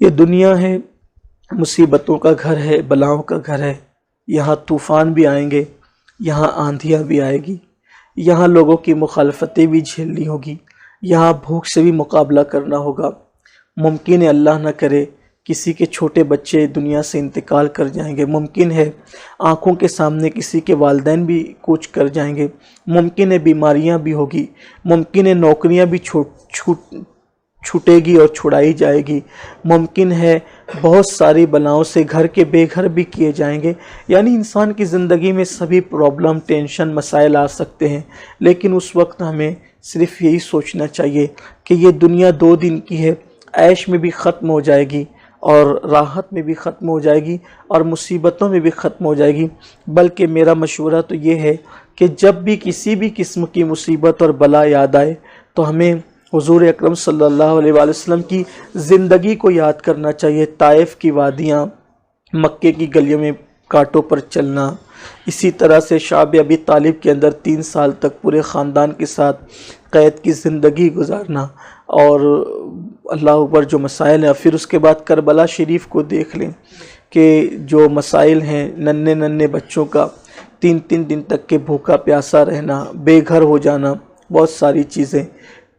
یہ دنیا ہے مصیبتوں کا گھر ہے، بلاؤں کا گھر ہے۔ یہاں طوفان بھی آئیں گے، یہاں آندھیاں بھی آئے گی، یہاں لوگوں کی مخالفتیں بھی جھیلنی ہوگی، یہاں بھوک سے بھی مقابلہ کرنا ہوگا۔ ممکن ہے اللہ نہ کرے کسی کے چھوٹے بچے دنیا سے انتقال کر جائیں گے، ممکن ہے آنکھوں کے سامنے کسی کے والدین بھی کوچ کر جائیں گے، ممکن ہے بیماریاں بھی ہوگی، ممکن ہے نوکریاں بھی چھوٹے گی اور چھڑائی جائے گی، ممکن ہے بہت ساری بلاؤں سے گھر کے بے گھر بھی کیے جائیں گے۔ یعنی انسان کی زندگی میں سبھی پرابلم، ٹینشن، مسائل آ سکتے ہیں، لیکن اس وقت ہمیں صرف یہی سوچنا چاہیے کہ یہ دنیا 2 دن کی ہے، عیش میں بھی ختم ہو جائے گی اور راحت میں بھی ختم ہو جائے گی اور مصیبتوں میں بھی ختم ہو جائے گی۔ بلکہ میرا مشورہ تو یہ ہے کہ جب بھی کسی بھی قسم کی مصیبت اور بلا یاد آئے تو ہمیں حضور اکرم صلی اللہ علیہ وآلہ وسلم کی زندگی کو یاد کرنا چاہیے۔ طائف کی وادیاں، مکے کی گلیوں میں کانٹوں پر چلنا، اسی طرح سے شعب ابی طالب کے اندر 3 سال تک پورے خاندان کے ساتھ قید کی زندگی گزارنا، اور اللہ اکبر جو مسائل ہیں۔ پھر اس کے بعد کربلا شریف کو دیکھ لیں کہ جو مسائل ہیں، ننھے بچوں کا 3 دن تک کے بھوکا پیاسا رہنا، بے گھر ہو جانا، بہت ساری چیزیں۔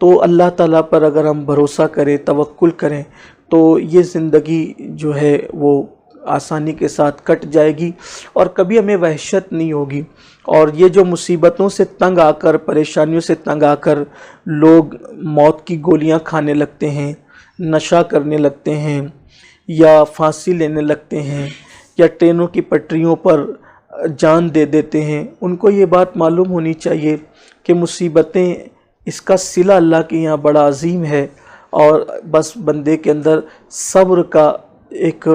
تو اللہ تعالیٰ پر اگر ہم بھروسہ کریں، توکل کریں، تو یہ زندگی جو ہے وہ آسانی کے ساتھ کٹ جائے گی اور کبھی ہمیں وحشت نہیں ہوگی۔ اور یہ جو مصیبتوں سے تنگ آ کر، پریشانیوں سے تنگ آ کر لوگ موت کی گولیاں کھانے لگتے ہیں، نشہ کرنے لگتے ہیں، یا پھانسی لینے لگتے ہیں، یا ٹرینوں کی پٹریوں پر جان دے دیتے ہیں، ان کو یہ بات معلوم ہونی چاہیے کہ مصیبتیں، اس کا صلہ اللہ کے یہاں بڑا عظیم ہے، اور بس بندے کے اندر صبر کا ایک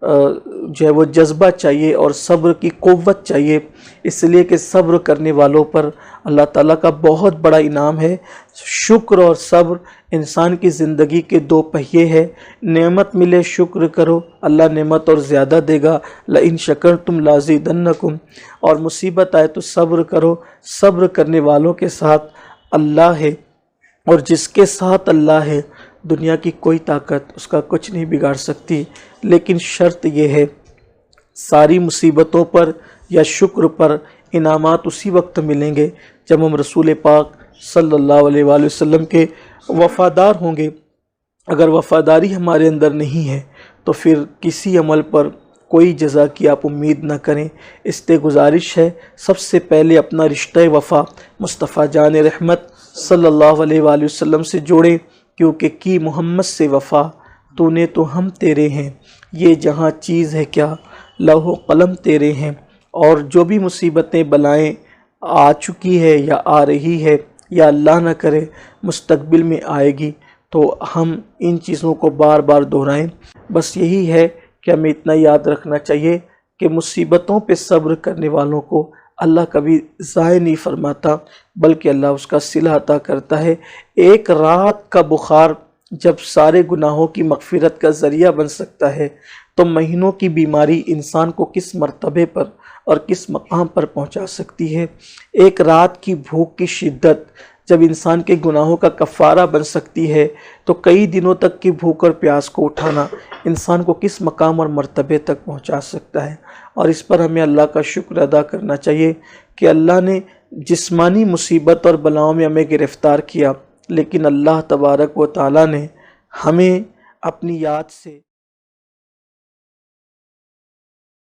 جو ہے وہ جذبہ چاہیے اور صبر کی قوت چاہیے، اس لیے کہ صبر کرنے والوں پر اللہ تعالیٰ کا بہت بڑا انعام ہے۔ شکر اور صبر انسان کی زندگی کے 2 پہیے ہیں۔ نعمت ملے شکر کرو، اللہ نعمت اور زیادہ دے گا، لئن شکرتم لازیدنکم، اور مصیبت آئے تو صبر کرو، صبر کرنے والوں کے ساتھ اللہ ہے، اور جس کے ساتھ اللہ ہے دنیا کی کوئی طاقت اس کا کچھ نہیں بگاڑ سکتی۔ لیکن شرط یہ ہے، ساری مصیبتوں پر یا شکر پر انعامات اسی وقت ملیں گے جب ہم رسول پاک صلی اللہ علیہ وآلہ وسلم کے وفادار ہوں گے۔ اگر وفاداری ہمارے اندر نہیں ہے تو پھر کسی عمل پر کوئی جزا کی آپ امید نہ کریں۔ اس سے گزارش ہے، سب سے پہلے اپنا رشتہ وفا مصطفیٰ جان رحمت صلی اللہ علیہ وآلہ وسلم سے جوڑیں، کیونکہ کی محمد سے وفا، تو نے تو ہم تیرے ہیں، یہ جہاں چیز ہے کیا، لوح و قلم تیرے ہیں۔ اور جو بھی مصیبتیں بلائیں آ چکی ہے یا آ رہی ہے یا اللہ نہ کرے مستقبل میں آئے گی، تو ہم ان چیزوں کو بار بار دہرائیں۔ بس یہی ہے کہ ہمیں اتنا یاد رکھنا چاہیے کہ مصیبتوں پہ صبر کرنے والوں کو اللہ کبھی ضائع نہیں فرماتا، بلکہ اللہ اس کا صلہ عطا کرتا ہے۔ ایک رات کا بخار جب سارے گناہوں کی مغفرت کا ذریعہ بن سکتا ہے، تو مہینوں کی بیماری انسان کو کس مرتبے پر اور کس مقام پر پہنچا سکتی ہے۔ ایک رات کی بھوک کی شدت جب انسان کے گناہوں کا کفارہ بن سکتی ہے، تو کئی دنوں تک کی بھوک اور پیاس کو اٹھانا انسان کو کس مقام اور مرتبے تک پہنچا سکتا ہے۔ اور اس پر ہمیں اللہ کا شکر ادا کرنا چاہیے کہ اللہ نے جسمانی مصیبت اور بلاؤں میں ہمیں گرفتار کیا، لیکن اللہ تبارک و تعالیٰ نے ہمیں اپنی یاد سے